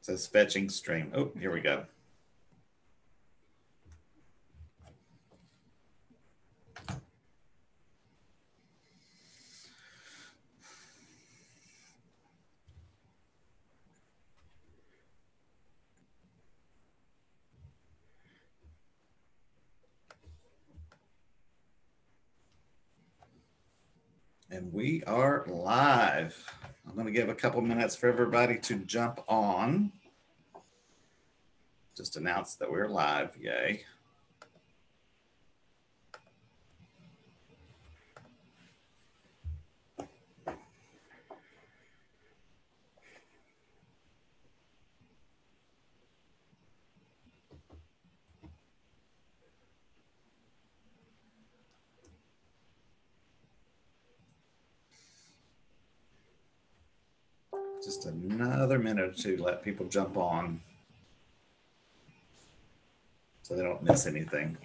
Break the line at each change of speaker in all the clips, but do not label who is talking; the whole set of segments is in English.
says fetching stream. Oh, here we go. And we are live. I'm going to give a couple minutes for everybody to jump on. Just announce that we're live. Yay. Just another minute or two to let people jump on so they don't miss anything.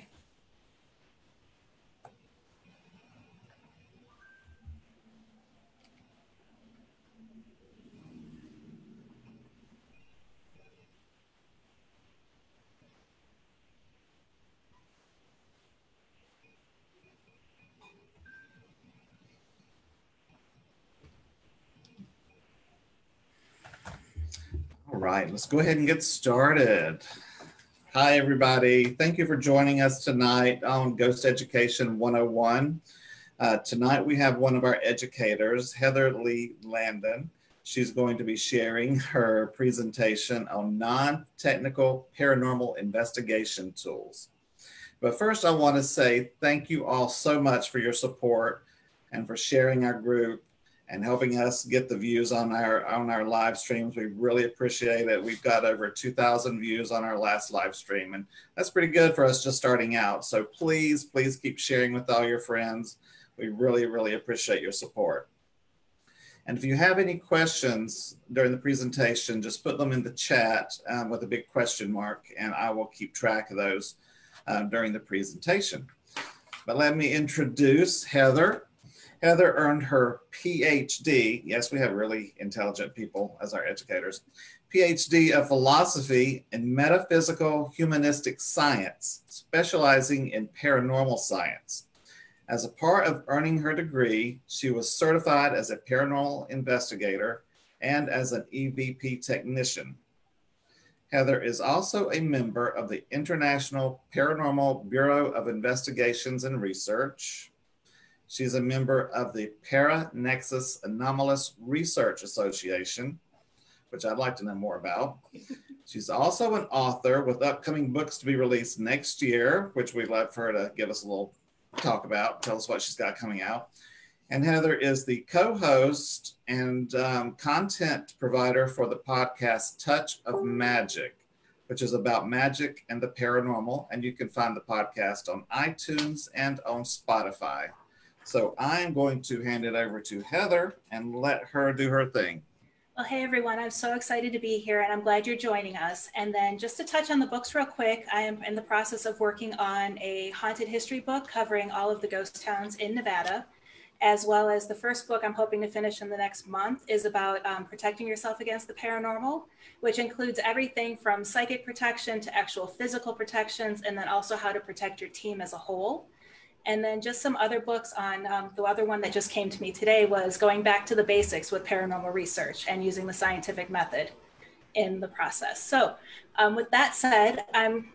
All right, let's go ahead and get started. Hi, everybody. Thank you for joining us tonight on Ghost Education 101. Tonight we have one of our educators, Heather Leigh Landon. She's going to be sharing her presentation on non-technical paranormal investigation tools. But first I want to say thank you all so much for your support and for sharing our group and helping us get the views on our live streams. We really appreciate it. We've got over 2,000 views on our last live stream, and that's pretty good for us just starting out. So please, please keep sharing with all your friends. We really, really appreciate your support. And if you have any questions during the presentation, just put them in the chat with a big question mark, and I will keep track of those during the presentation. But let me introduce Heather. Heather earned her PhD. Yes, we have really intelligent people as our educators. PhD of philosophy in metaphysical humanistic science, specializing in paranormal science. As a part of earning her degree, she was certified as a paranormal investigator and as an EVP technician. Heather is also a member of the International Paranormal Bureau of Investigations and Research. She's a member of the Paranexus Anomalous Research Association, which I'd like to know more about. She's also an author with upcoming books to be released next year, which we'd love for her to give us a little talk about, tell us what she's got coming out. And Heather is the co-host and content provider for the podcast Touch of Magic, which is about magic and the paranormal. And you can find the podcast on iTunes and on Spotify. So I'm going to hand it over to Heather and let her do her thing.
Well, hey, everyone. I'm so excited to be here, and I'm glad you're joining us. And then just to touch on the books real quick, I am in the process of working on a haunted history book covering all of the ghost towns in Nevada, as well as the first book I'm hoping to finish in the next month is about protecting yourself against the paranormal, which includes everything from psychic protection to actual physical protections, and then also how to protect your team as a whole. And then just some other books on, the other one that just came to me today was going back to the basics with paranormal research and using the scientific method in the process. So with that said,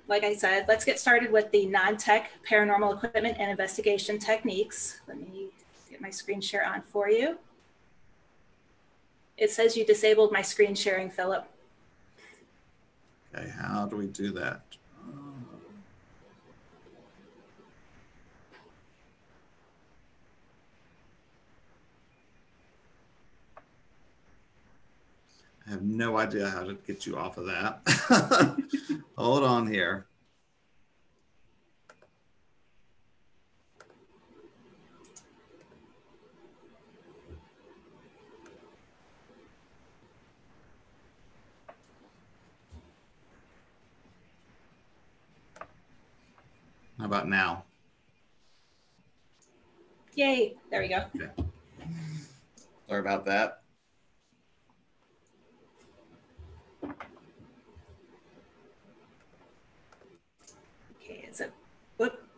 like I said, let's get started with the non-tech paranormal equipment and investigation techniques. Let me get my screen share on for you. It says you disabled my screen sharing, Philip.
Okay, how do we do that? I have no idea how to get you off of that. Hold on here. How about now?
Yay, there we go.
Okay. Sorry about that.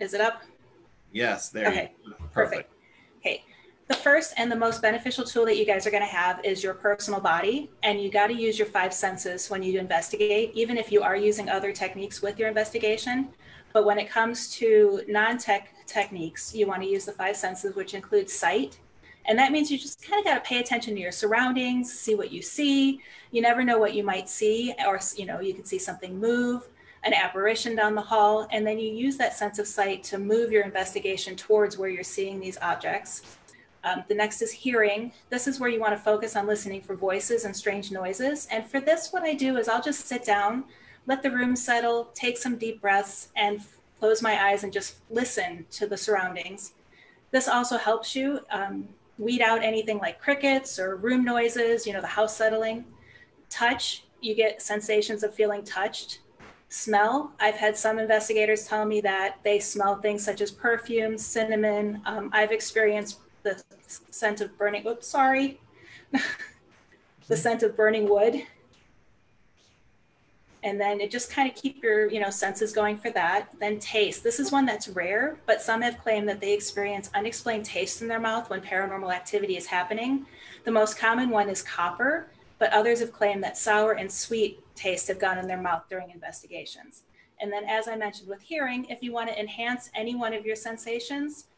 Is it up?
Yes, there you go.
Perfect. Okay. The first and the most beneficial tool that you guys are going to have is your personal body, and you got to use your 5 senses when you investigate, even if you are using other techniques with your investigation. But when it comes to non-tech techniques, you want to use the 5 senses, which includes sight. And that means you just kind of got to pay attention to your surroundings, see what you see. You never know what you might see, or you could see something move, an apparition down the hall, and then you use that sense of sight to move your investigation towards where you're seeing these objects. The next is hearing. This is where you want to focus on listening for voices and strange noises. And for this, what I do is I'll just sit down, let the room settle, take some deep breaths, and close my eyes and just listen to the surroundings. This also helps you weed out anything like crickets or room noises, the house settling. Touch, you get sensations of feeling touched. Smell, I've had some investigators tell me that they smell things such as perfume, cinnamon. I've experienced the scent of burning, the scent of burning wood. And then it just kind of keep your, senses going for that. Then taste, this is one that's rare, but some have claimed that they experience unexplained taste in their mouth when paranormal activity is happening. The most common one is copper, but others have claimed that sour and sweet taste have gone in their mouth during investigations. And then, as I mentioned with hearing, if you want to enhance any one of your sensations,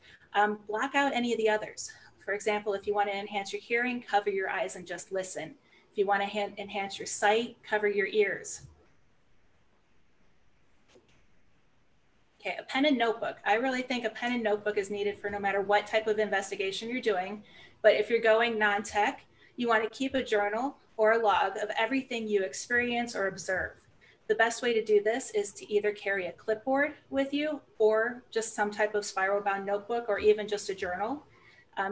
block out any of the others. For example, if you want to enhance your hearing, cover your eyes and just listen. If you want to enhance your sight, cover your ears. Okay, a pen and notebook. I really think a pen and notebook is needed for no matter what type of investigation you're doing. But if you're going non-tech, you want to keep a journal or a log of everything you experience or observe. The best way to do this is to either carry a clipboard with you or just some type of spiral bound notebook or even just a journal.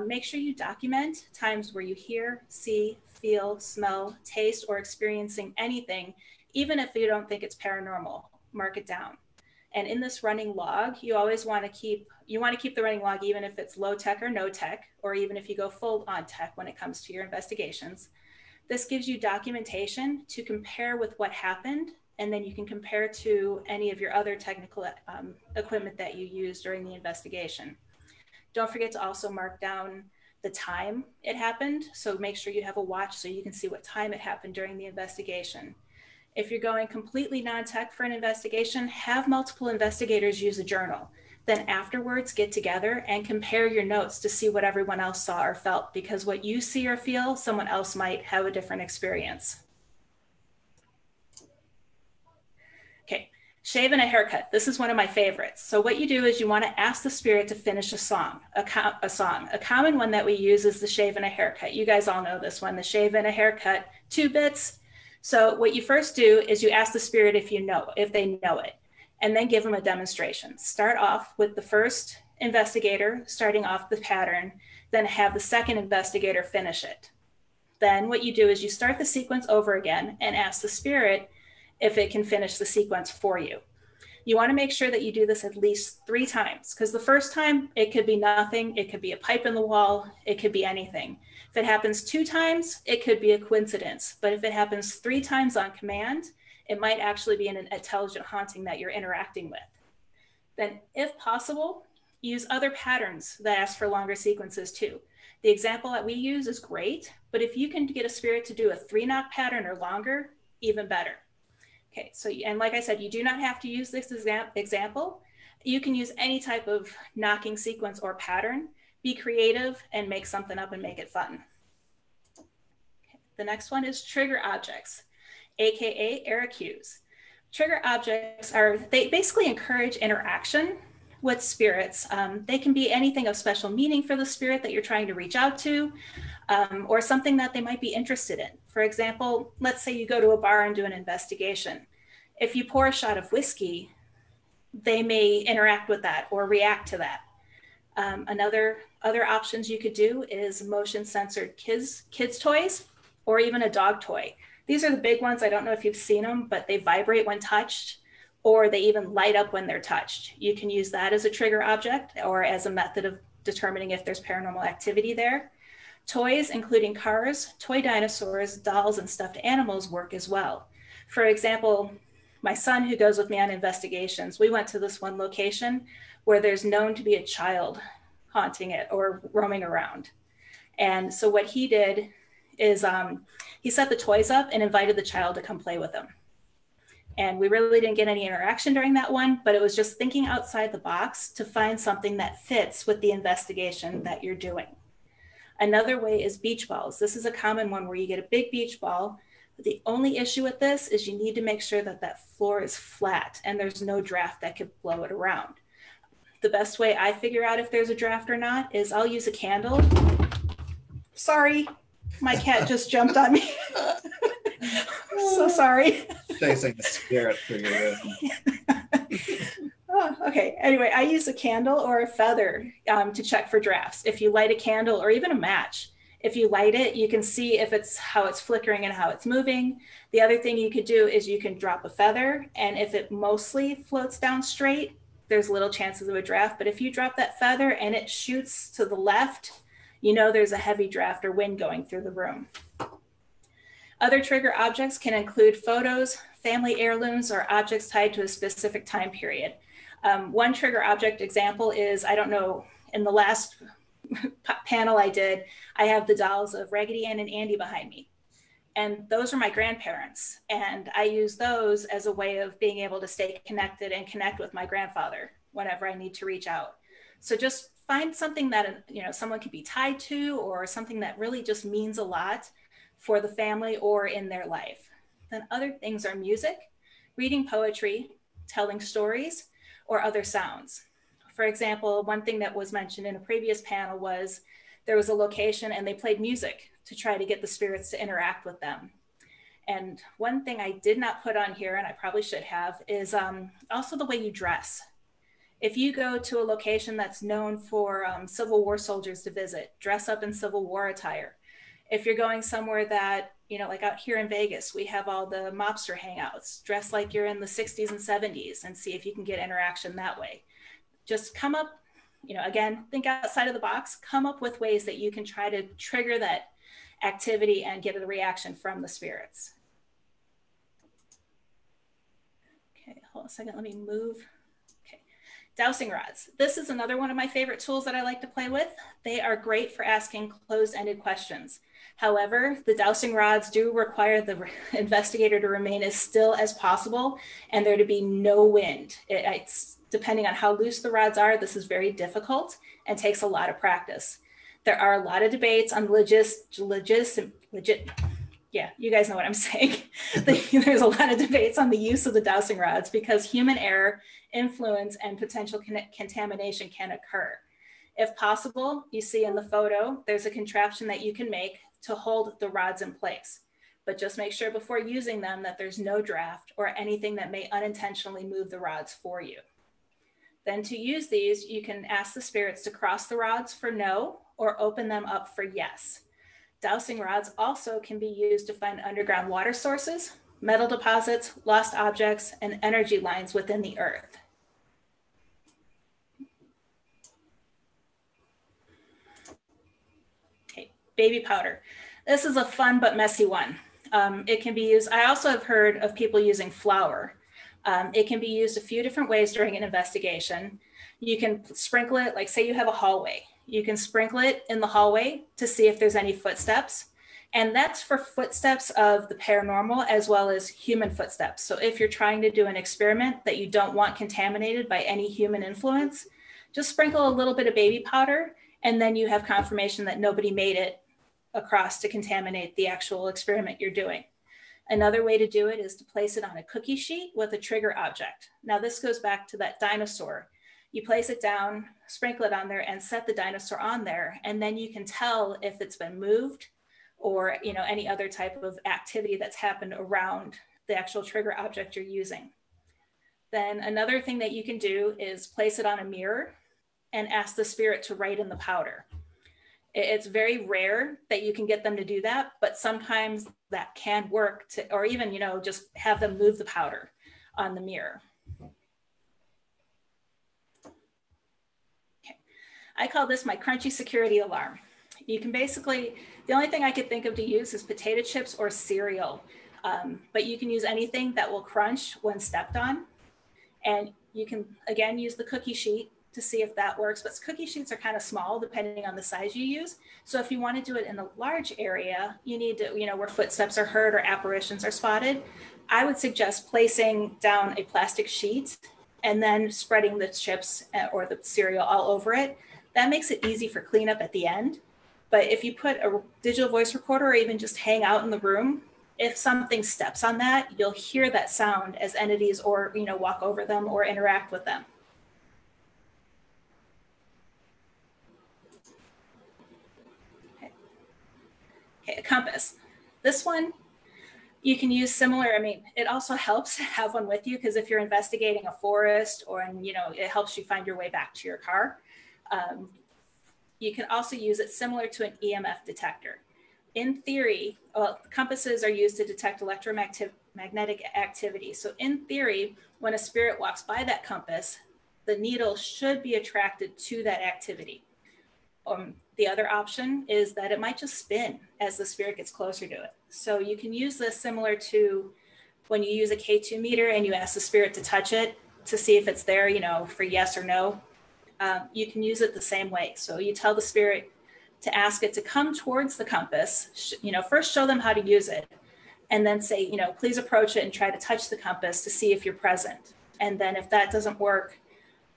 Make sure you document times where you hear, see, feel, smell, taste, or experiencing anything, even if you don't think it's paranormal. Mark it down. And in this running log, you always want to keep the running log even if it's low tech or no tech, or even if you go full on tech when it comes to your investigations. This gives you documentation to compare with what happened, and then you can compare to any of your other technical equipment that you use during the investigation. Don't forget to also mark down the time it happened. So make sure you have a watch so you can see what time it happened during the investigation. If you're going completely non-tech for an investigation, have multiple investigators use a journal. Then afterwards, get together and compare your notes to see what everyone else saw or felt, because what you see or feel, someone else might have a different experience. Okay, shave and a haircut. This is one of my favorites. So what you do is you want to ask the spirit to finish a song. A common one that we use is the shave and a haircut. You guys all know this one, the shave and a haircut, 2 bits. So what you first do is you ask the spirit if they know it, and then give them a demonstration. Start off with the first investigator starting off the pattern, then have the second investigator finish it. Then what you do is you start the sequence over again and ask the spirit if it can finish the sequence for you. You want to make sure that you do this at least 3 times, because the first time it could be nothing, it could be a pipe in the wall, it could be anything. If it happens 2 times, it could be a coincidence. But if it happens 3 times on command, it might actually be an intelligent haunting that you're interacting with. Then, if possible, use other patterns that ask for longer sequences too. The example that we use is great, but if you can get a spirit to do a 3-knock pattern or longer, even better. Okay, so, and like I said, you do not have to use this example. You can use any type of knocking sequence or pattern. Be creative and make something up and make it fun. Okay, the next one is trigger objects, AKA error cues. Trigger objects they basically encourage interaction with spirits. They can be anything of special meaning for the spirit that you're trying to reach out to, or something that they might be interested in. For example, let's say you go to a bar and do an investigation. If you pour a shot of whiskey, they may interact with that or react to that. Other options you could do is motion censored kids toys, or even a dog toy. These are the big ones. I don't know if you've seen them, but they vibrate when touched, or they even light up when they're touched. You can use that as a trigger object or as a method of determining if there's paranormal activity there. Toys, including cars, toy dinosaurs, dolls, and stuffed animals work as well. For example, my son, who goes with me on investigations, we went to this one location where there's known to be a child haunting it or roaming around. And so what he did is he set the toys up and invited the child to come play with him. And we really didn't get any interaction during that one, but it was just thinking outside the box to find something that fits with the investigation that you're doing. Another way is beach balls. This is a common one where you get a big beach ball. But the only issue with this is you need to make sure that that floor is flat and there's no draft that could blow it around. The best way I figure out if there's a draft or not is I'll use a candle. Sorry, my cat just jumped on me. So sorry.
Chasing the spirit through your room.
Oh, okay. Anyway, I use a candle or a feather to check for drafts. If you light a candle or even a match, if you light it, you can see if it's how it's flickering and how it's moving. The other thing you could do is you can drop a feather, and if it mostly floats down straight, there's little chances of a draft. But if you drop that feather and it shoots to the left, you know there's a heavy draft or wind going through the room. Other trigger objects can include photos, family heirlooms, or objects tied to a specific time period. One trigger object example is, I don't know, in the last panel I did, I have the dolls of Raggedy Ann and Andy behind me. And those are my grandparents. And I use those as a way of being able to stay connected and connect with my grandfather whenever I need to reach out. So just find something that someone could be tied to, or something that really just means a lot for the family or in their life. Then other things are music, reading poetry, telling stories, or other sounds. For example, one thing that was mentioned in a previous panel was there was a location and they played music to try to get the spirits to interact with them. And one thing I did not put on here, and I probably should have, is also the way you dress. If you go to a location that's known for Civil War soldiers to visit, dress up in Civil War attire. If you're going somewhere that, like out here in Vegas, we have all the mobster hangouts, dress like you're in the 60s and 70s and see if you can get interaction that way. Just come up, again, think outside of the box, come up with ways that you can try to trigger that activity and get a reaction from the spirits. Okay, hold on a second, let me move. Okay, dowsing rods. This is another one of my favorite tools that I like to play with. They are great for asking closed-ended questions. However, the dowsing rods do require the investigator to remain as still as possible and there to be no wind. It's depending on how loose the rods are, this is very difficult and takes a lot of practice. There are a lot of debates on yeah, you guys know what I'm saying. There's a lot of debates on the use of the dowsing rods because human error, influence, and potential contamination can occur. If possible, you see in the photo, there's a contraption that you can make to hold the rods in place. But just make sure before using them that there's no draft or anything that may unintentionally move the rods for you. Then to use these, you can ask the spirits to cross the rods for no or open them up for yes. Dowsing rods also can be used to find underground water sources, metal deposits, lost objects, and energy lines within the earth. Okay, baby powder. This is a fun but messy one. It can be used, I also have heard of people using flour. It can be used a few different ways during an investigation. You can sprinkle it, like say you have a hallway. You can sprinkle it in the hallway to see if there's any footsteps. And that's for footsteps of the paranormal as well as human footsteps. So if you're trying to do an experiment that you don't want contaminated by any human influence, just sprinkle a little bit of baby powder and then you have confirmation that nobody made it across to contaminate the actual experiment you're doing. Another way to do it is to place it on a cookie sheet with a trigger object. Now this goes back to that dinosaur. You place it down, sprinkle it on there and set the dinosaur on there. And then you can tell if it's been moved or any other type of activity that's happened around the actual trigger object you're using. Then another thing that you can do is place it on a mirror and ask the spirit to write in the powder. It's very rare that you can get them to do that, but sometimes that can work to, or even, just have them move the powder on the mirror. Okay. I call this my crunchy security alarm. You can basically, the only thing I could think of to use is potato chips or cereal, but you can use anything that will crunch when stepped on. And you can, again, use the cookie sheet to see if that works, but cookie sheets are kind of small depending on the size you use. So if you want to do it in a large area, you need to, where footsteps are heard or apparitions are spotted, I would suggest placing down a plastic sheet and then spreading the chips or the cereal all over it. That makes it easy for cleanup at the end. But if you put a digital voice recorder or even just hang out in the room, if something steps on that, you'll hear that sound as entities or, walk over them or interact with them. Okay, a compass. This one, you can use similar, it also helps to have one with you because if you're investigating a forest or, it helps you find your way back to your car. You can also use it similar to an EMF detector. In theory, compasses are used to detect electromagnetic activity. So in theory, when a spirit walks by that compass, the needle should be attracted to that activity. The other option is that it might just spin as the spirit gets closer to it. So you can use this similar to when you use a K2 meter and you ask the spirit to touch it to see if it's there, for yes or no. You can use it the same way. So you tell the spirit to ask it to come towards the compass, first show them how to use it, and then say, please approach it and try to touch the compass to see if you're present. And then if that doesn't work,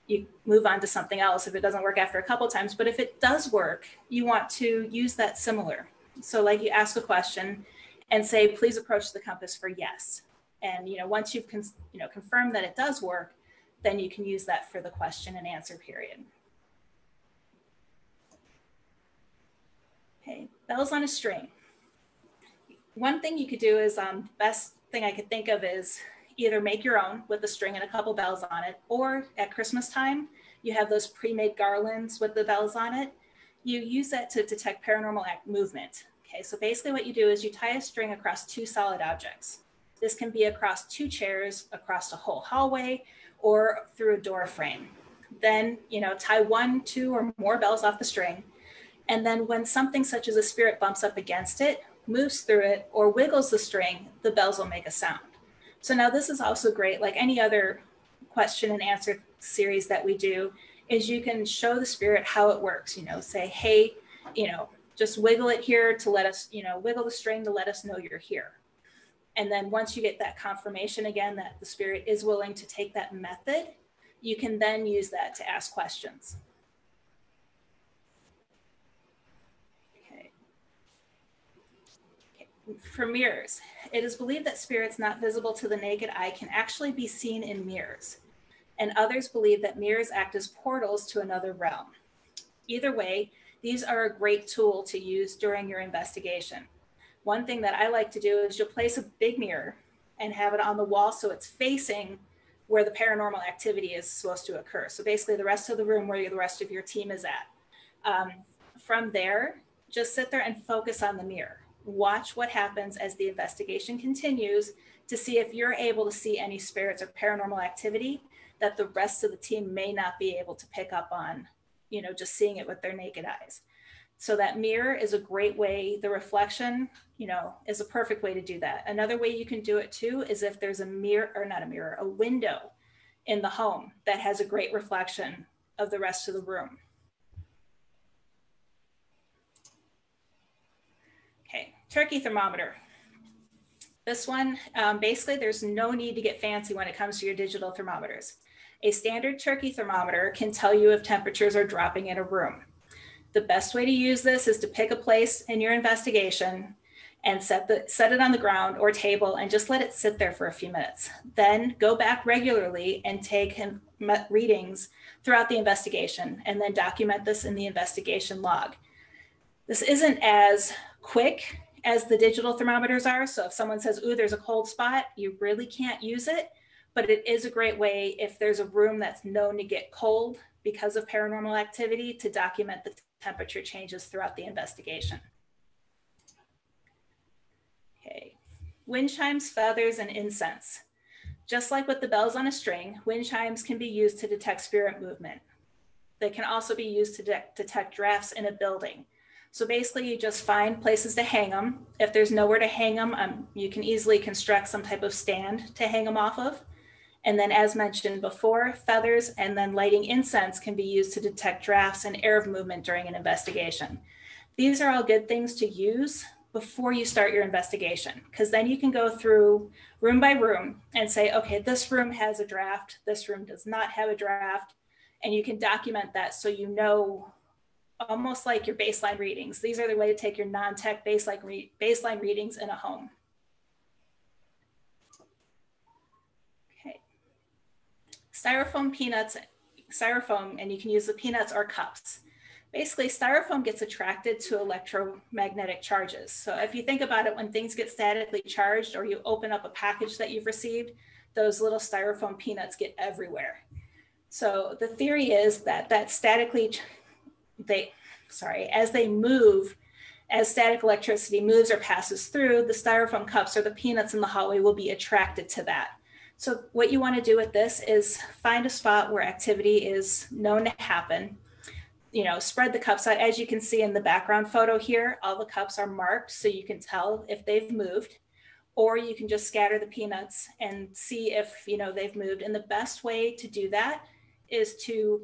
you move on to something else if it doesn't work after a couple of times. But if it does work, you want to use that similar. So like you ask a question and say, please approach the compass for yes. And once you've confirmed that it does work, then you can use that for the question and answer period. Okay, bells on a string. One thing you could do is, best thing I could think of is either make your own with a string and a couple bells on it, or at Christmas time, you have those pre-made garlands with the bells on it. You use that to detect paranormal movement. Okay, so basically what you do is you tie a string across two solid objects. This can be across two chairs, across a whole hallway, or through a door frame. Then, tie 1, 2, or more bells off the string. And then when something such as a spirit bumps up against it, moves through it, or wiggles the string, the bells will make a sound. So now this is also great, like any other question and answer series that we do, is you can show the spirit how it works, say, hey, just wiggle it here to let us, wiggle the string to let us know you're here. And then once you get that confirmation again that the spirit is willing to take that method, you can then use that to ask questions. Okay. For mirrors, it is believed that spirits not visible to the naked eye can actually be seen in mirrors. And others believe that mirrors act as portals to another realm. Either way, these are a great tool to use during your investigation. One thing that I like to do is you'll place a big mirror and have it on the wall so it's facing where the paranormal activity is supposed to occur. So basically the rest of the room where the rest of your team is at. From there, just sit there and focus on the mirror. Watch what happens as the investigation continues to see if you're able to see any spirits or paranormal activity that the rest of the team may not be able to pick up on, just seeing it with their naked eyes. So that mirror is a great way, the reflection, is a perfect way to do that. Another way you can do it too is if there's a mirror, or not a mirror, a window in the home that has a great reflection of the rest of the room. Okay, turkey thermometer. This one, basically there's no need to get fancy when it comes to your digital thermometers. A standard turkey thermometer can tell you if temperatures are dropping in a room. The best way to use this is to pick a place in your investigation and set it on the ground or table and just let it sit there for a few minutes. Then go back regularly and take readings throughout the investigation and then document this in the investigation log. This isn't as quick as the digital thermometers are. So if someone says, ooh, there's a cold spot, you really can't use it, but it is a great way if there's a room that's known to get cold because of paranormal activity to document the temperature changes throughout the investigation. Okay, wind chimes, feathers, and incense. Just like with the bells on a string, wind chimes can be used to detect spirit movement. They can also be used to detect drafts in a building. So basically you just find places to hang them. If there's nowhere to hang them, you can easily construct some type of stand to hang them off of. And then as mentioned before, feathers and then lighting incense can be used to detect drafts and air movement during an investigation. These are all good things to use before you start your investigation, because then you can go through room by room and say, okay, this room has a draft, this room does not have a draft, and you can document that so you know, almost like your baseline readings. These are the way to take your non-tech baseline readings in a home. Okay. Styrofoam peanuts, styrofoam, and you can use the peanuts or cups. Basically, styrofoam gets attracted to electromagnetic charges. So if you think about it, when things get statically charged or you open up a package that you've received, those little styrofoam peanuts get everywhere. So the theory is that as they move, as static electricity moves or passes through, the styrofoam cups or the peanuts in the hallway will be attracted to that. So what you want to do with this is find a spot where activity is known to happen. You know, spread the cups out. As you can see in the background photo here, all the cups are marked so you can tell if they've moved, or you can just scatter the peanuts and see if, you know, they've moved. And the best way to do that is to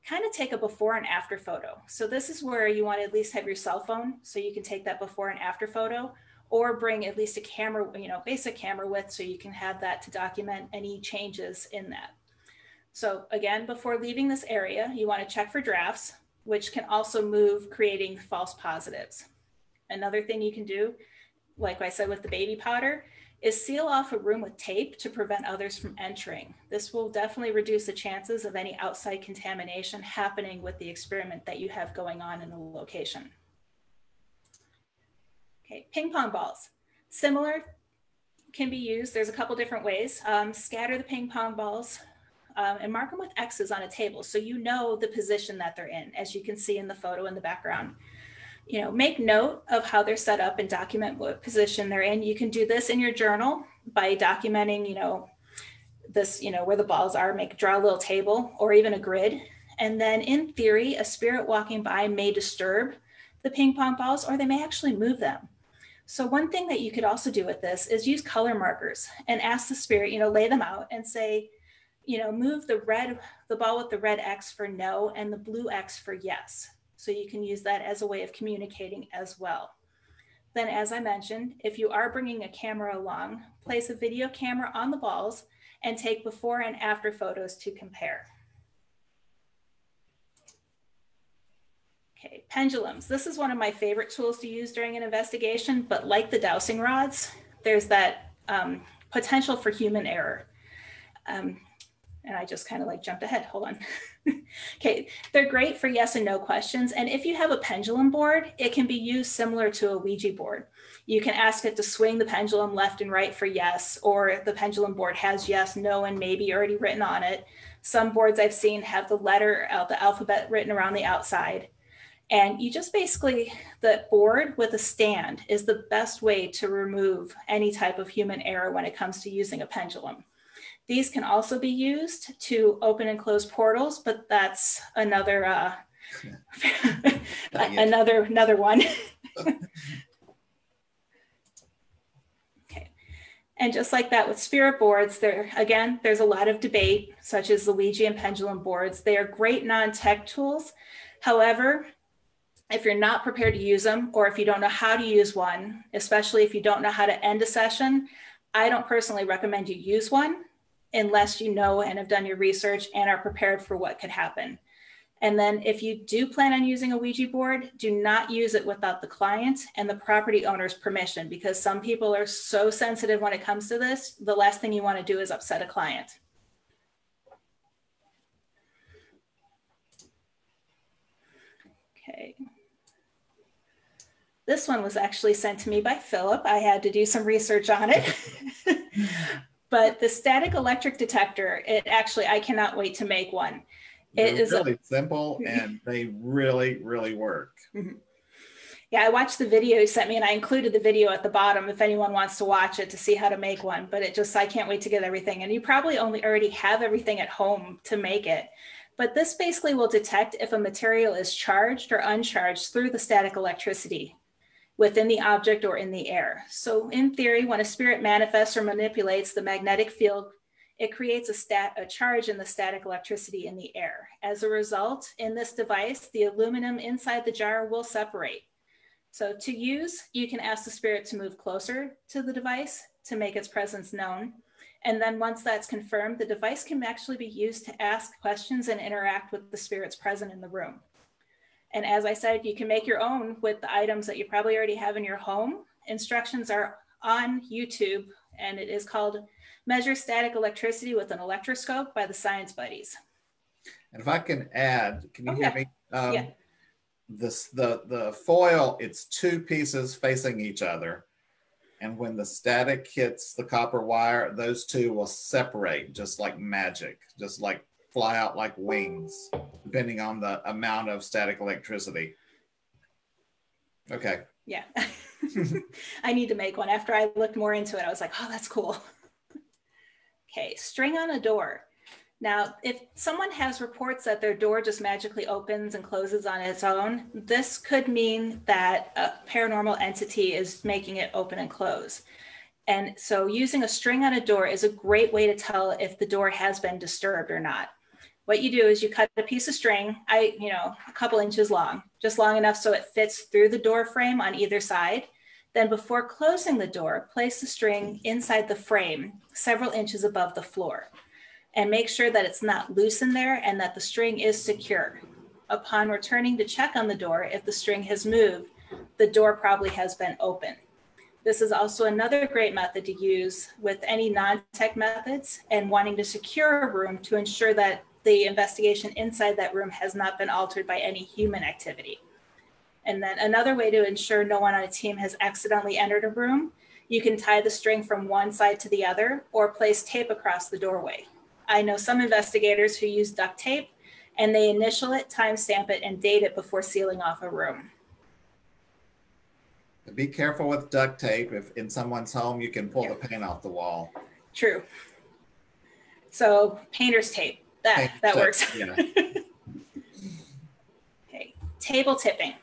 kind of take a before and after photo. So this is where you want to at least have your cell phone so you can take that before and after photo, or bring at least a camera, you know, basic camera width so you can have that to document any changes in that. So again, before leaving this area, you want to check for drafts, which can also move, creating false positives. Another thing you can do, like I said with the baby powder, is seal off a room with tape to prevent others from entering. This will definitely reduce the chances of any outside contamination happening with the experiment that you have going on in the location. Okay, ping pong balls. Similar, can be used. There's a couple different ways. Scatter the ping pong balls and mark them with X's on a table so you know the position that they're in, as you can see in the photo in the background. You know, make note of how they're set up and document what position they're in. You can do this in your journal by documenting, you know, this, you know, where the balls are, draw a little table or even a grid. And then in theory, a spirit walking by may disturb the ping pong balls, or they may actually move them. So one thing that you could also do with this is use color markers and ask the spirit, you know, lay them out and say, you know, move the ball with the red X for no and the blue X for yes. So you can use that as a way of communicating as well. Then, as I mentioned, if you are bringing a camera along, place a video camera on the balls and take before and after photos to compare. Okay, pendulums. This is one of my favorite tools to use during an investigation, but like the dowsing rods, there's that potential for human error. And I just kind of like jumped ahead, hold on. Okay, they're great for yes and no questions. And if you have a pendulum board, it can be used similar to a Ouija board. You can ask it to swing the pendulum left and right for yes, or the pendulum board has yes, no, and maybe already written on it. Some boards I've seen have the alphabet written around the outside. And you just basically, the board with a stand is the best way to remove any type of human error when it comes to using a pendulum. These can also be used to open and close portals, but that's another another one. Okay, and just like that with spirit boards, there's a lot of debate, such as the Ouija and pendulum boards. They are great non-tech tools. However, if you're not prepared to use them, or if you don't know how to use one, especially if you don't know how to end a session, I don't personally recommend you use one unless you know and have done your research and are prepared for what could happen. And then if you do plan on using a Ouija board, do not use it without the client and the property owner's permission, because some people are so sensitive when it comes to this. The last thing you want to do is upset a client. Okay. This one was actually sent to me by Philip. I had to do some research on it. But the static electric detector, I cannot wait to make one.
They're really simple and they really, really work.
Mm-hmm. Yeah, I watched the video you sent me and I included the video at the bottom if anyone wants to watch it to see how to make one. But I can't wait to get everything. And you probably already have everything at home to make it. But this basically will detect if a material is charged or uncharged through the static electricity within the object or in the air. So in theory, when a spirit manifests or manipulates the magnetic field, It creates a charge in the static electricity in the air. As a result, in this device, the aluminum inside the jar will separate. So to use, you can ask the spirit to move closer to the device to make its presence known. And then once that's confirmed, the device can actually be used to ask questions and interact with the spirits present in the room. And as I said, you can make your own with the items that you probably already have in your home. Instructions are on YouTube, and it is called Measure Static Electricity with an Electroscope by the Science Buddies.
And if I can add, can you hear me?
Yeah.
The foil, it's two pieces facing each other. And when the static hits the copper wire, those two will separate just like magic, just like fly out like wings, depending on the amount of static electricity. Okay.
Yeah. I need to make one. After I looked more into it, I was like, oh, that's cool. Okay, string on a door. Now, if someone has reports that their door just magically opens and closes on its own, this could mean that a paranormal entity is making it open and close. And so using a string on a door is a great way to tell if the door has been disturbed or not. What you do is you cut a piece of string, a couple inches long, just long enough so it fits through the door frame on either side. Then before closing the door, place the string inside the frame, several inches above the floor, and make sure that it's not loose in there and that the string is secure. Upon returning to check on the door, if the string has moved, the door probably has been open. This is also another great method to use with any non-tech methods and wanting to secure a room to ensure that the investigation inside that room has not been altered by any human activity. And then another way to ensure no one on a team has accidentally entered a room, you can tie the string from one side to the other or place tape across the doorway. I know some investigators who use duct tape, and they initial it, timestamp it, and date it before sealing off a room.
Be careful with duct tape. If in someone's home, you can pull the paint off the wall.
True. So painter's tape, that works.
Yeah.
Okay, table tipping.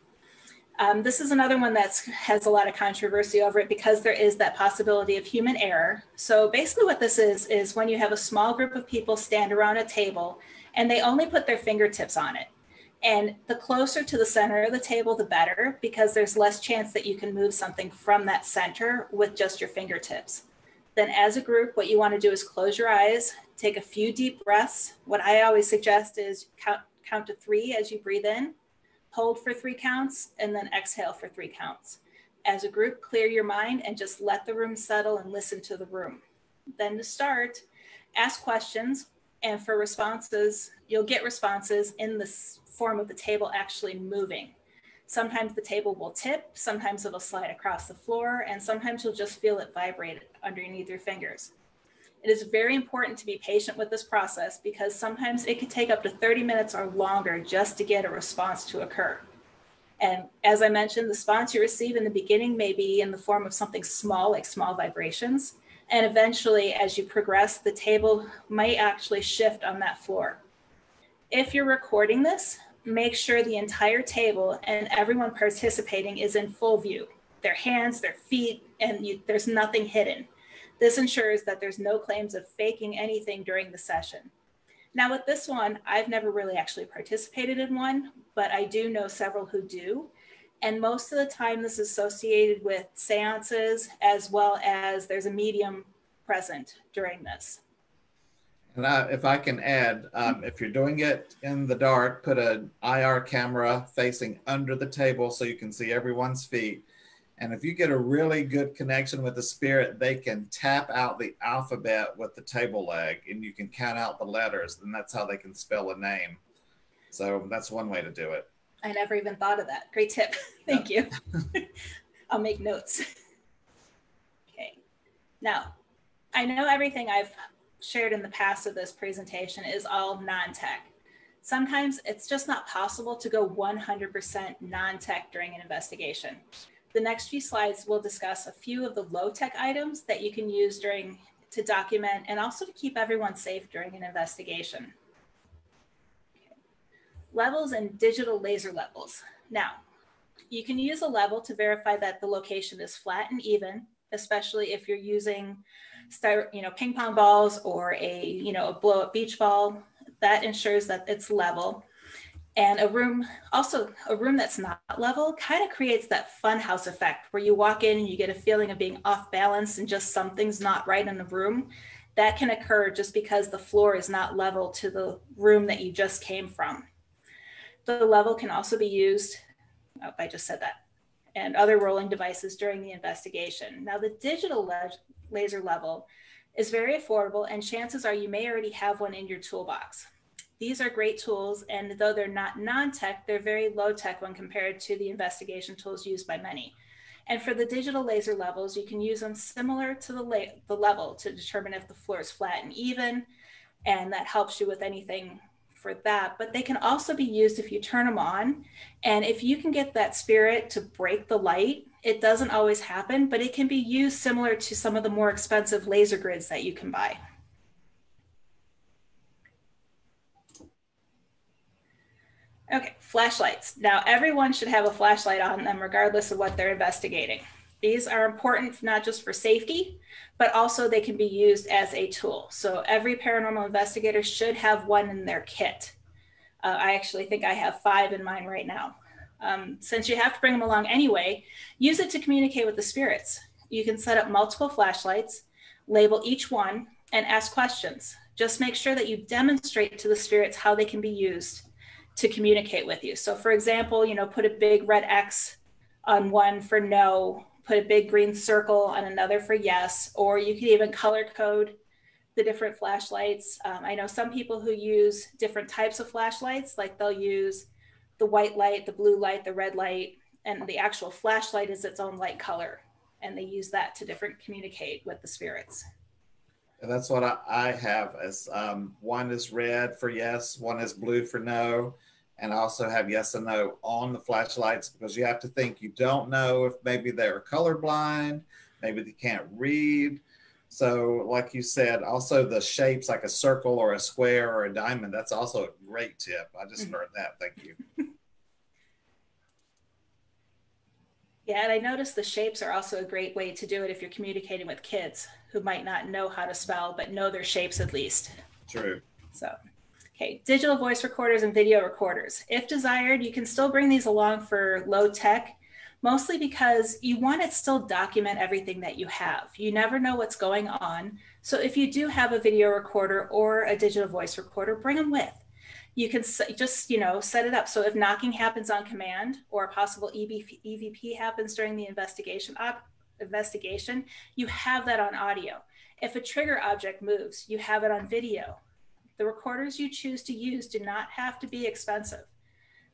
This is another one that has a lot of controversy over it because there is that possibility of human error. So basically what this is when you have a small group of people stand around a table and they only put their fingertips on it. And the closer to the center of the table, the better, because there's less chance that you can move something from that center with just your fingertips. Then as a group, what you want to do is close your eyes, take a few deep breaths. What I always suggest is count to 3 as you breathe in, hold for 3 counts, and then exhale for 3 counts. As a group, clear your mind and just let the room settle and listen to the room. Then to start, ask questions, and for responses, you'll get responses in the form of the table actually moving. Sometimes the table will tip, sometimes it'll slide across the floor, and sometimes you'll just feel it vibrate underneath your fingers. It is very important to be patient with this process because sometimes it can take up to 30 minutes or longer just to get a response to occur. And as I mentioned, the response you receive in the beginning may be in the form of something small, like small vibrations. And eventually, as you progress, the table might actually shift on that floor. If you're recording this, make sure the entire table and everyone participating is in full view, their hands, their feet, and there's nothing hidden. This ensures that there's no claims of faking anything during the session. Now with this one, I've never really actually participated in one, but I do know several who do. And most of the time this is associated with seances as well as there's a medium present during this.
And if I can add, if you're doing it in the dark, put an IR camera facing under the table so you can see everyone's feet. And if you get a really good connection with the spirit, they can tap out the alphabet with the table leg and you can count out the letters, and that's how they can spell a name. So that's one way to do it.
I never even thought of that. Great tip. Thank you. I'll make notes. Okay. Now, I know everything I've shared in the past of this presentation is all non-tech. Sometimes it's just not possible to go 100% non-tech during an investigation. The next few slides will discuss a few of the low-tech items that you can use to document and also to keep everyone safe during an investigation. Okay. Levels and digital laser levels. Now, you can use a level to verify that the location is flat and even, especially if you're using ping pong balls or a blow up beach ball. That ensures that it's level. And a room that's not level kind of creates that fun house effect where you walk in and you get a feeling of being off balance and just something's not right in the room. That can occur just because the floor is not level to the room that you just came from. The level can also be used, I just said that, and other rolling devices during the investigation. Now, the digital laser level is very affordable, and chances are you may already have one in your toolbox. These are great tools, and though they're not non-tech, they're very low-tech when compared to the investigation tools used by many. And for the digital laser levels, you can use them similar to the level to determine if the floor is flat and even, and that helps you with anything for that. But they can also be used if you turn them on, and if you can get that spirit to break the light, it doesn't always happen, but it can be used similar to some of the more expensive laser grids that you can buy. Okay, flashlights. Now, everyone should have a flashlight on them regardless of what they're investigating. These are important not just for safety, but also they can be used as a tool. So every paranormal investigator should have one in their kit. I actually think I have 5 in mine right now. Since you have to bring them along anyway, use it to communicate with the spirits. You can set up multiple flashlights, label each one, and ask questions. Just make sure that you demonstrate to the spirits how they can be used to communicate with you. So for example, put a big red X on one for no, put a big green circle on another for yes, or you could even color code the different flashlights. I know some people who use different types of flashlights, like they'll use the white light, the blue light, the red light, and the actual flashlight is its own light color. And they use that to communicate with the spirits.
And that's what I have as one is red for yes, one is blue for no. And I also have yes and no on the flashlights because you have to think you don't know if maybe they're colorblind, maybe they can't read. So like you said, also the shapes like a circle or a square or a diamond, that's also a great tip. I just learned that. Thank you.
Yeah, and I noticed the shapes are also a great way to do it if you're communicating with kids who might not know how to spell, but know their shapes at least.
True.
So, okay, digital voice recorders and video recorders. If desired, you can still bring these along for low tech, mostly because you want to still document everything that you have. You never know what's going on. So if you do have a video recorder or a digital voice recorder, bring them with. You can just, set it up. So if knocking happens on command or a possible EVP happens during the investigation, you have that on audio. If a trigger object moves, you have it on video. The recorders you choose to use do not have to be expensive.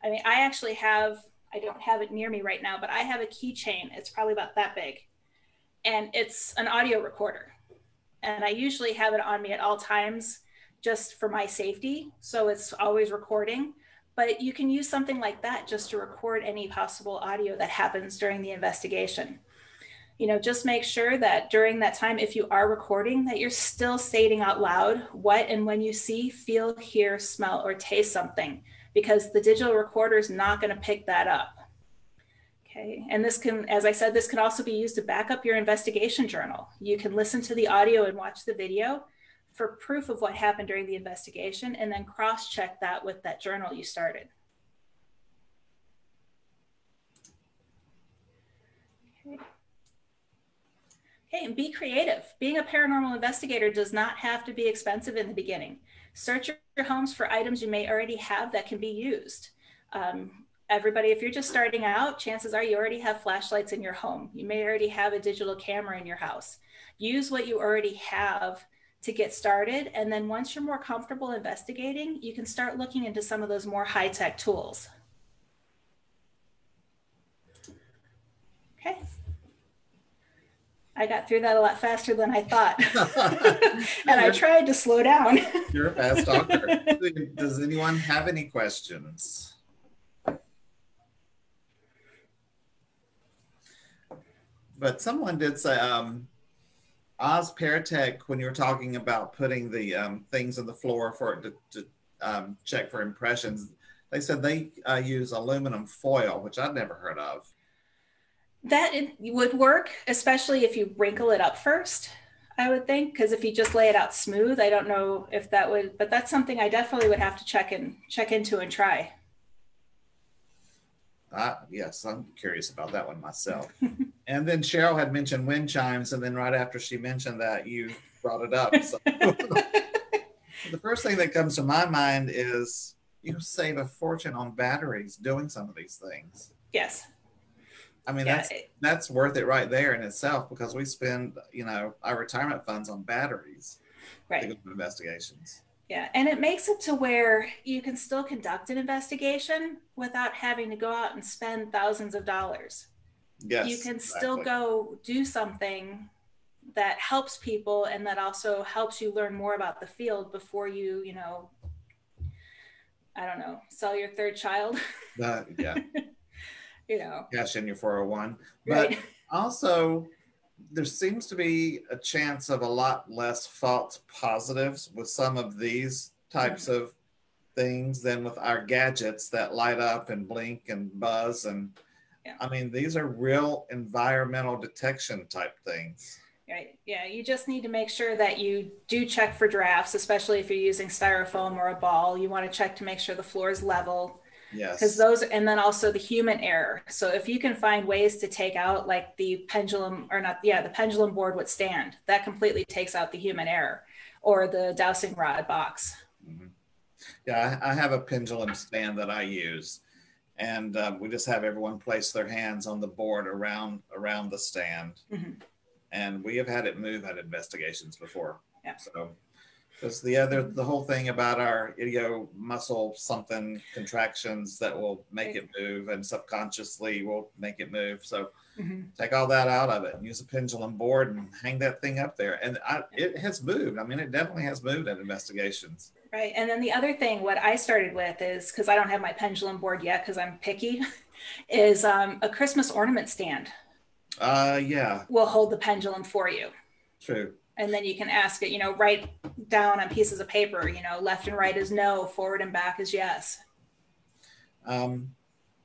I mean, I don't have it near me right now, but I have a keychain. It's probably about that big. And it's an audio recorder. And I usually have it on me at all times just for my safety. So it's always recording. But you can use something like that just to record any possible audio that happens during the investigation. Just make sure that during that time, if you are recording, that you're still stating out loud what and when you see, feel, hear, smell, or taste something, because the digital recorder is not going to pick that up. Okay, and this can, as I said, this can also be used to back up your investigation journal. You can listen to the audio and watch the video for proof of what happened during the investigation, and then cross-check that with that journal you started. Okay, and be creative. Being a paranormal investigator does not have to be expensive in the beginning. Search your homes for items you may already have that can be used. Everybody, if you're just starting out, chances are you already have flashlights in your home. You may already have a digital camera in your house. Use what you already have to get started. And then once you're more comfortable investigating, you can start looking into some of those more high-tech tools. Okay. I got through that a lot faster than I thought. And I tried to slow down.
You're a fast talker. Does anyone have any questions? But someone did say, Oz Paratech, when you were talking about putting the things on the floor for it to check for impressions, they said they use aluminum foil, which I'd never heard of.
That it would work, especially if you wrinkle it up first, I would think, because if you just lay it out smooth, I don't know if that would, but that's something I definitely would have to check into and try.
Yes, I'm curious about that one myself. And then Cheryl had mentioned wind chimes, and then right after she mentioned that, you brought it up. So the first thing that comes to my mind is you save a fortune on batteries doing some of these things.
Yes.
I mean,
Yeah,
that's worth it right there in itself, because we spend, our retirement funds on batteries to
right.
go to investigations.
Yeah, and it makes it to where you can still conduct an investigation without having to go out and spend thousands of dollars.
Yes,
You can still
exactly.
go do something that helps people and that also helps you learn more about the field before you, I don't know, sell your third child.
Yeah.
You know,
Cash in your 401. But
right.
also, there seems to be a chance of a lot less false positives with some of these types of things than with our gadgets that light up and blink and buzz. And
Yeah.
I mean, these are real environmental detection type things.
Right. Yeah. You just need to make sure that you do check for drafts, especially if you're using styrofoam or a ball. You want to check to make sure the floor is level, because
Yes.
those, and then also the human error. So if you can find ways to take out like the pendulum or not, yeah, the pendulum board would stand, that completely takes out the human error, or the dowsing rod box.
Mm-hmm. Yeah, I have a pendulum stand that I use, and we just have everyone place their hands on the board around the stand, and we have had it move at investigations before.
Yeah.
So there's the whole thing about our idio muscle something contractions that will make it move, and subconsciously will make it move. So take all that out of it and use a pendulum board and hang that thing up there. And it has moved. I mean, it definitely has moved at investigations.
Right. And then the other thing, what I started with is, because I don't have my pendulum board yet because I'm picky, is a Christmas ornament stand.
Yeah.
Will hold the pendulum for you.
True.
And then you can ask it, write down on pieces of paper, left and right is no, forward and back is yes.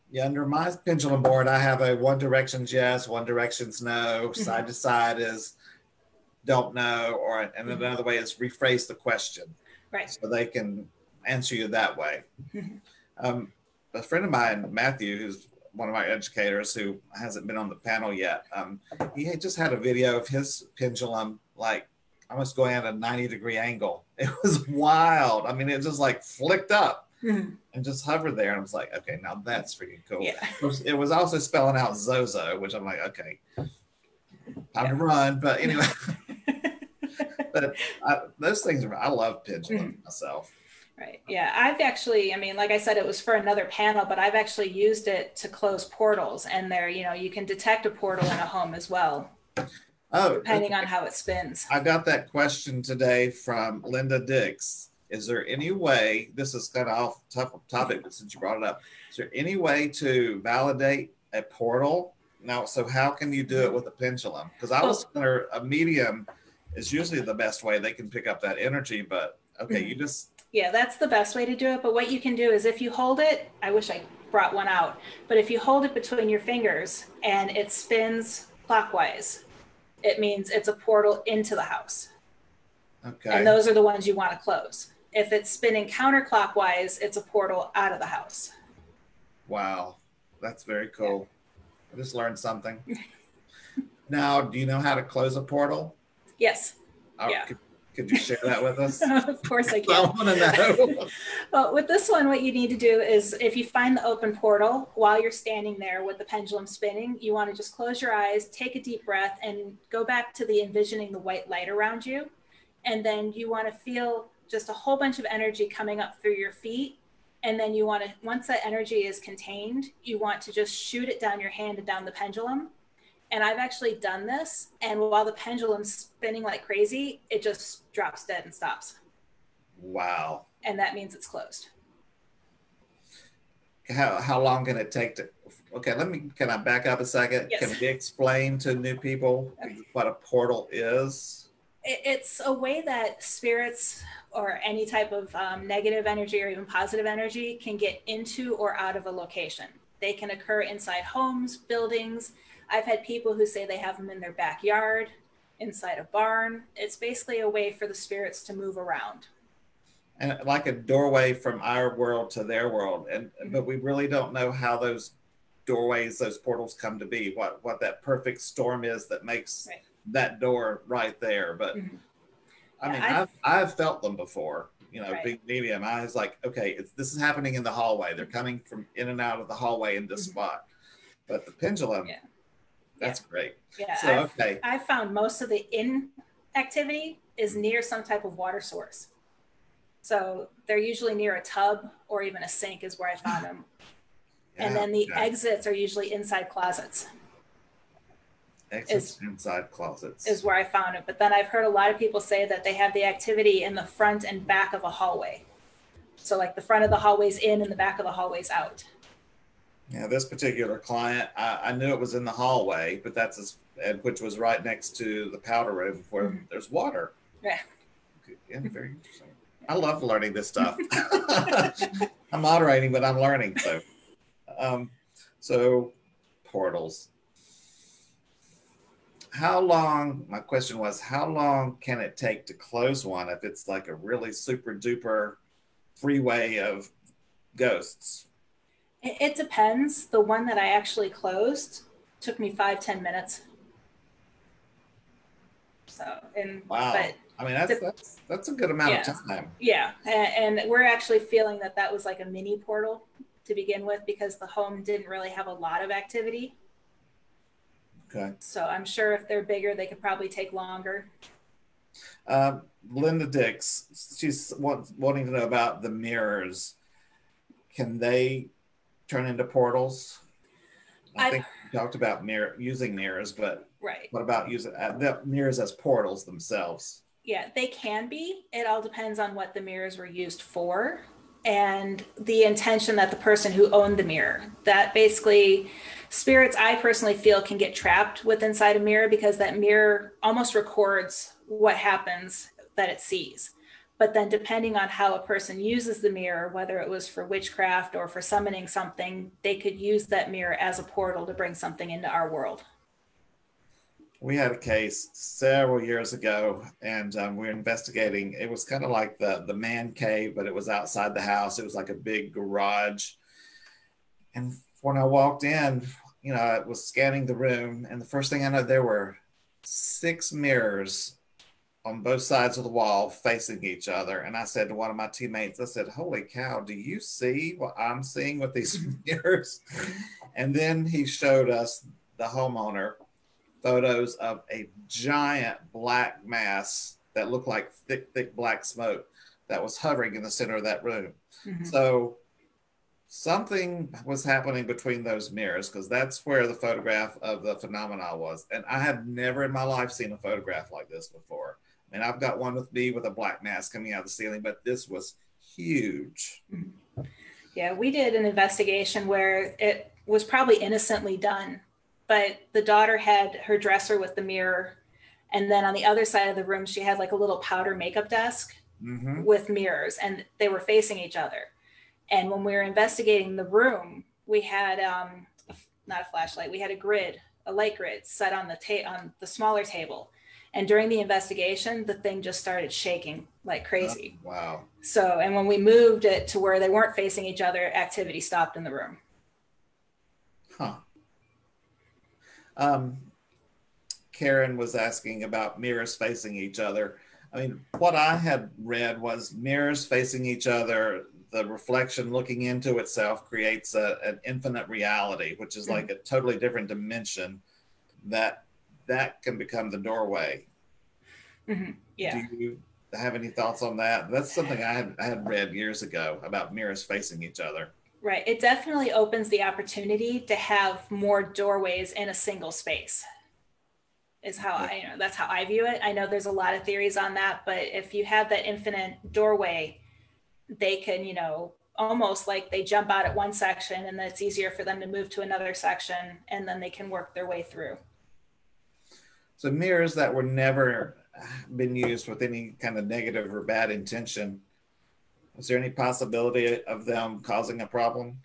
Yeah, under my pendulum board, I have a one direction's yes, one direction's no, side to side is don't know, and another way is rephrase the question.
Right.
So they can answer you that way. A friend of mine, Matthew, who's one of my educators who hasn't been on the panel yet, he had just had a video of his pendulum like almost going at a 90-degree angle. It was wild. I mean, it just like flicked up and just hovered there. And I was like, okay, now that's freaking cool.
Yeah.
It was also spelling out Zozo, which I'm like, okay, time to run. But anyway, but those things I love pendulums myself.
Right. Yeah. I've actually, like I said, it was for another panel, but I've actually used it to close portals, and there, you can detect a portal in a home as well.
Oh,
depending on how it spins.
I got that question today from Linda Dix. Is there any way, this is kind of off topic, but since you brought it up, is there any way to validate a portal? Now, so how can you do it with a pendulum? Because I was under a medium is usually the best way they can pick up that energy, but okay, you just.
Yeah, that's the best way to do it. But what you can do is if you hold it, I wish I brought one out, but if you hold it between your fingers and it spins clockwise, it means it's a portal into the house.
Okay.
And those are the ones you want to close. If it's spinning counterclockwise, it's a portal out of the house.
Wow. That's very cool. Yeah. I just learned something. Now, do you know how to close a portal?
Yes. Yeah.
Could you share that with us?
Of course I can.
I want to know.
Well, with this one, what you need to do is if you find the open portal while you're standing there with the pendulum spinning, you want to just close your eyes, take a deep breath, and go back to the envisioning the white light around you. And then you want to feel just a whole bunch of energy coming up through your feet. And then you want to, once that energy is contained, you want to just shoot it down your hand and down the pendulum. And I've actually done this. And while the pendulum's spinning like crazy, it just drops dead and stops.
Wow.
And that means it's closed.
How long can it take to, okay, can I back up a second?
Yes.
Can we explain to new people what a portal is?
It's a way that spirits or any type of negative energy or even positive energy can get into or out of a location. They can occur inside homes, buildings, I've had people who say they have them in their backyard, inside a barn. It's basically a way for the spirits to move around.
And like a doorway from our world to their world. And but we really don't know how those doorways, those portals come to be, what that perfect storm is that makes that door right there. But I mean, I've felt them before, you know, being medium. I was like, okay, this is happening in the hallway. They're coming from in and out of the hallway in this spot. But the pendulum, that's great.
Yeah,
so
I've found most of the activity is near some type of water source. So they're usually near a tub or even a sink is where I found them. And then the exits are usually inside closets.
Exits inside closets
is where I found it. But then I've heard a lot of people say that they have the activity in the front and back of a hallway. So like the front of the hallway's in and the back of the hallway's out.
Yeah, this particular client, I knew it was in the hallway, but which was right next to the powder room where there's water.
Yeah.
Yeah, very interesting. I love learning this stuff. I'm moderating, but I'm learning. So portals. My question was, how long can it take to close one if it's like a really super duper freeway of ghosts?
It depends. The one that I actually closed took me 5-10 minutes. So,
wow. But I mean, that's a good amount of time.
Yeah. And we're actually feeling that was like a mini portal to begin with because the home didn't really have a lot of activity.
Okay.
So I'm sure if they're bigger, they could probably take longer.
Linda Dix, she's wanting to know about the mirrors. Can they turn into portals? I think we talked about using mirrors, but what about using the mirrors as portals themselves?
Yeah, they can be. It all depends on what the mirrors were used for and the intention that the person who owned the mirror. That basically, spirits, I personally feel, can get trapped with inside a mirror because that mirror almost records what happens that it sees. But then depending on how a person uses the mirror, whether it was for witchcraft or for summoning something, they could use that mirror as a portal to bring something into our world.
We had a case several years ago, and we were investigating. It was kind of like the man cave, but it was outside the house. It was like a big garage. And when I walked in, you know, I was scanning the room, and the first thing I know, there were 6 mirrors on both sides of the wall facing each other. And I said to one of my teammates, I said, holy cow, do you see what I'm seeing with these mirrors? And then he showed us, the homeowner, photos of a giant black mass that looked like thick black smoke that was hovering in the center of that room. So something was happening between those mirrors, because that's where the photograph of the phenomena was. And I had never in my life seen a photograph like this before. I mean, I've got one with me with a black mass coming out of the ceiling, but this was huge.
Yeah, we did an investigation where it was probably innocently done, but the daughter had her dresser with the mirror. And then on the other side of the room, she had like a little powder makeup desk with mirrors, and they were facing each other. And when we were investigating the room, we had not a flashlight, we had a light grid set on the smaller table. And during the investigation, the thing just started shaking like crazy.
Oh, wow.
So, and when we moved it to where they weren't facing each other, activity stopped in the room.
Karen was asking about mirrors facing each other. I mean, what I had read was mirrors facing each other, the reflection looking into itself creates an infinite reality, which is like a totally different dimension that can become the doorway.
Yeah.
Do you have any thoughts on that? That's something I had read years ago about mirrors facing each other.
Right. It definitely opens the opportunity to have more doorways in a single space. Is how that's how I view it. I know there's a lot of theories on that, but if you have that infinite doorway, they can, almost like they jump out at one section and then it's easier for them to move to another section, and then they can work their way through.
So mirrors that were never been used with any kind of negative or bad intention, is there any possibility of them causing a problem?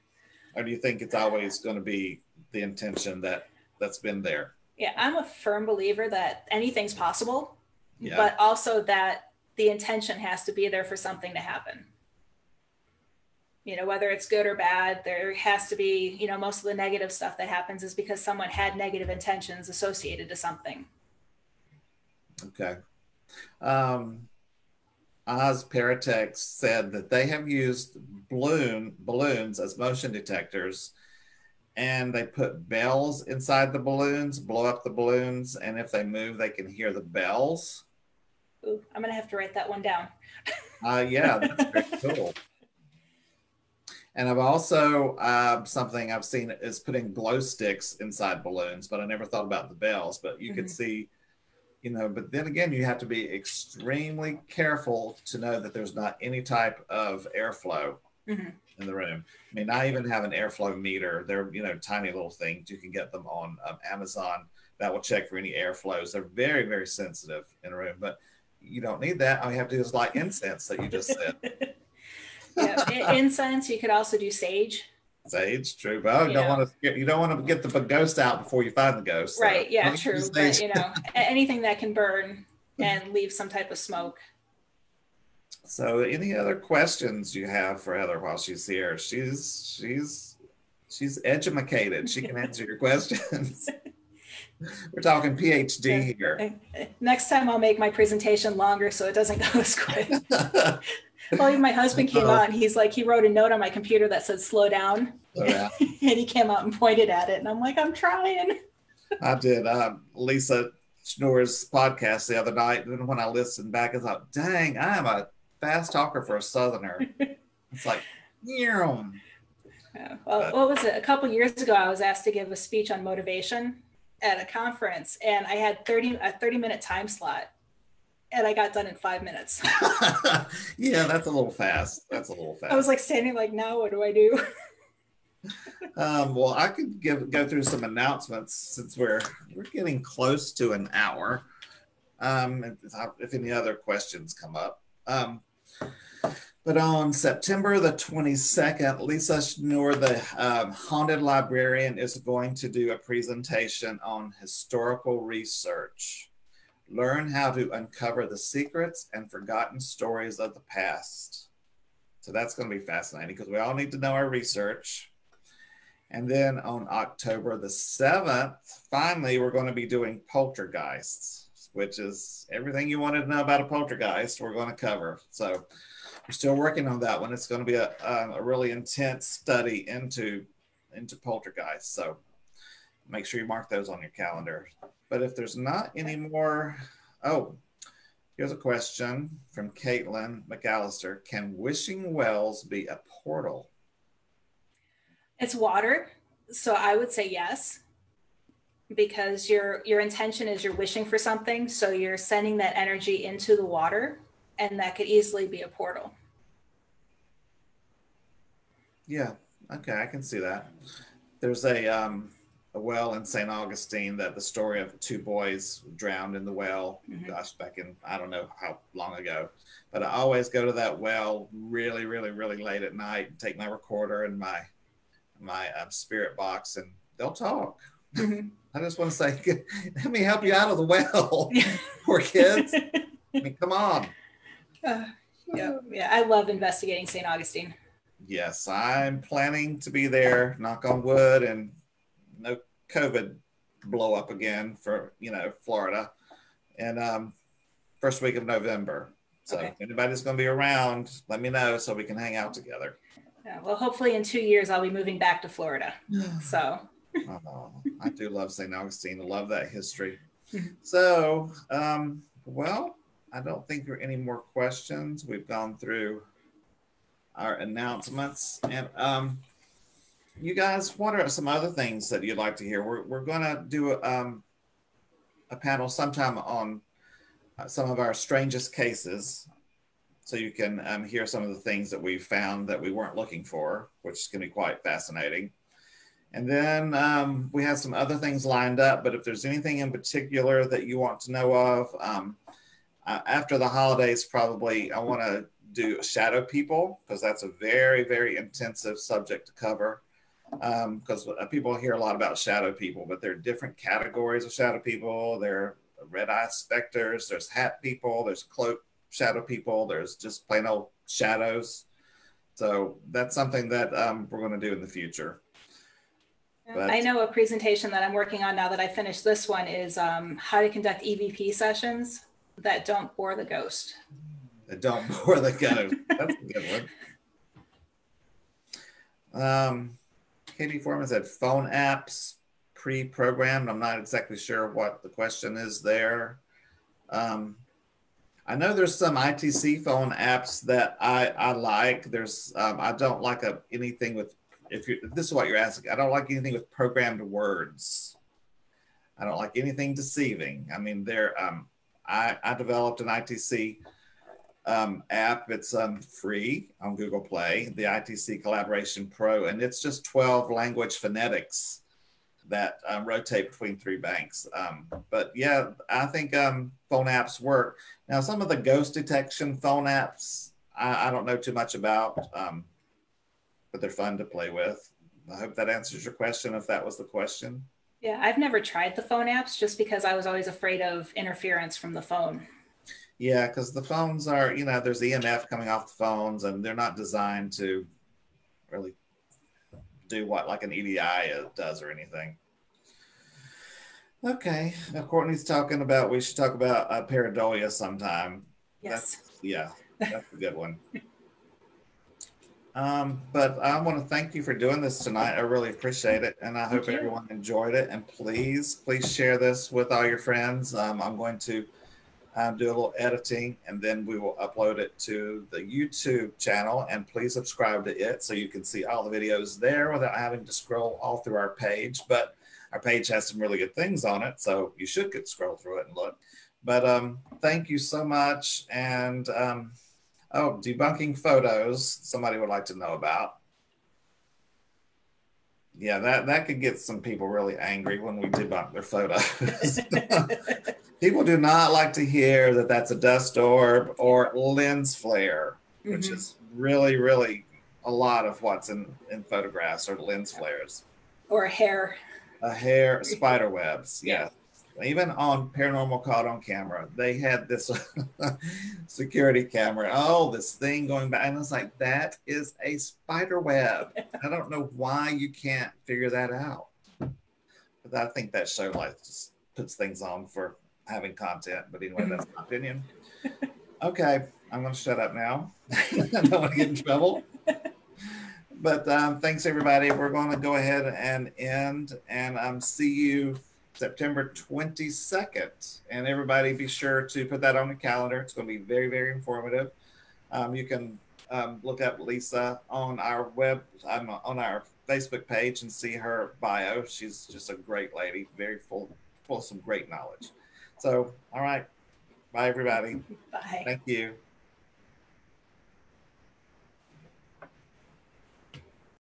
Or do you think it's always going to be the intention that that's been there.
Yeah, I'm a firm believer that anything's possible,
Yeah.
but also that the intention has to be there for something to happen. You know, whether it's good or bad, there has to be, you know, most of the negative stuff that happens is because someone had negative intentions associated to something.
Okay. Oz Paratex said that they have used balloons as motion detectors, and they put bells inside the balloons, blow up the balloons, and if they move, they can hear the bells.
Ooh, I'm gonna have to write that one down.
Yeah, that's very cool. And I've also, something I've seen is putting glow sticks inside balloons, but I never thought about the bells. But you could see, you know, but then again, you have to be extremely careful to know that there's not any type of airflow in the room. I mean, I even have an airflow meter. They're, you know, tiny little things. You can get them on Amazon that will check for any airflows. They're very, very sensitive in a room, but you don't need that. All you have to do is light incense that you just said.
Yeah, incense. You could also do sage.
Sage, true, but you don't want to get the ghost out before you find the ghost. So.
Right? Yeah, true. But you know, anything that can burn and leave some type of smoke.
So, any other questions you have for Heather while she's here? She's educated. She can answer your questions. We're talking PhD here.
Next time I'll make my presentation longer so it doesn't go as quick. Well, my husband came out and he's like, he wrote a note on my computer that said slow down. And he came out and pointed at it. And I'm like, I'm trying.
I did Lisa Schnorr's podcast the other night. And when I listened back, I thought, dang, I am a fast talker for a Southerner. It's like, yeah.
Well, what was it? A couple years ago, I was asked to give a speech on motivation at a conference, and I had a 30-minute time slot. And I got done in 5 minutes.
Yeah, that's a little fast. I
was like standing like, now what do I do?
Well, I could go through some announcements since we're getting close to an hour. If any other questions come up. But on September the 22nd, Lisa Schnorr, the haunted librarian, is going to do a presentation on historical research. Learn how to uncover the secrets and forgotten stories of the past. So that's going to be fascinating because we all need to know our research. And then on October the 7th, finally, we're going to be doing poltergeists, which is everything you wanted to know about a poltergeist we're going to cover. So we're still working on that one. It's going to be a really intense study into poltergeists. So make sure you mark those on your calendar. But if there's not any more, here's a question from Caitlin McAllister. Can wishing wells be a portal?
It's water, so I would say yes, because your intention is you're wishing for something, so you're sending that energy into the water, and that could easily be a portal.
Yeah, okay, I can see that. There's a well in St. Augustine that the story of two boys drowned in the well, gosh, back in, I don't know how long ago, but I always go to that well really, really, really late at night and take my recorder and my spirit box, and they'll talk. I just want to say, let me help you out of the well. Poor kids. I mean, come on.
Yeah, I love investigating St. Augustine.
Yes, I'm planning to be there, knock on wood, and no COVID blow up again for, Florida. And first week of November. So if anybody's going to be around, let me know so we can hang out together.
Yeah, well, hopefully in 2 years, I'll be moving back to Florida. So.
I do love St. Augustine. I love that history. So, well, I don't think there are any more questions. We've gone through our announcements. And you guys, what are some other things that you'd like to hear? We're going to do a panel sometime on some of our strangest cases. So you can hear some of the things that we found that we weren't looking for, which is going to be quite fascinating. And then we have some other things lined up, but if there's anything in particular that you want to know of, after the holidays, probably I want to do shadow people, because that's a very, very intensive subject to cover. because people hear a lot about shadow people, but there are different categories of shadow people. There are red eye specters, there's hat people, there's cloak shadow people, there's just plain old shadows. So that's something that we're going to do in the future.
But I know a presentation that I'm working on now that I finished this one is how to conduct EVP sessions that don't bore the ghost.
That don't bore the ghost. That's a good one. Katie Foreman said phone apps pre-programmed. I'm not exactly sure what the question is there. I know there's some ITC phone apps that I like. There's I don't like anything with, if this is what you're asking, I don't like anything with programmed words. I don't like anything deceiving. I mean, I developed an ITC app. It's free on Google Play, the ITC Collaboration Pro, and it's just 12 language phonetics that rotate between 3 banks. But yeah, I think phone apps work. Now, some of the ghost detection phone apps, I don't know too much about, but they're fun to play with. I hope that answers your question, if that was the question.
Yeah, I've never tried the phone apps just because I was always afraid of interference from the phone.
Yeah, because the phones are, there's EMF coming off the phones, and they're not designed to really do what like an EDI does or anything. Okay, now Courtney's talking about, we should talk about pareidolia sometime.
Yes.
That's a good one. But I want to thank you for doing this tonight. I really appreciate it, and I hope everyone enjoyed it. And please share this with all your friends. I'm going to do a little editing, and then we will upload it to the YouTube channel, and please subscribe to it so you can see all the videos there without having to scroll all through our page. But our page has some really good things on it, so you should scroll through it and look. But thank you so much. And debunking photos, somebody would like to know about. Yeah, that could get some people really angry when we debunk their photos. People do not like to hear that that's a dust orb or lens flare, which is really, really a lot of what's in photographs are lens flares.
Or hair.
Spider webs, yeah. Even on Paranormal Caught on Camera, they had this security camera. Oh, this thing going back. And I was like, that is a spider web. I don't know why you can't figure that out. But I think that show just puts things on for having content. But anyway, that's my opinion. Okay, I'm going to shut up now. I don't want to get in trouble. But thanks, everybody. We're going to go ahead and end. And see you September 22nd. And everybody be sure to put that on the calendar. It's going to be very, very informative. You can look up Lisa on our on our Facebook page and see her bio. She's just a great lady, very full of some great knowledge. So, all right. Bye, everybody.
Bye.
Thank you.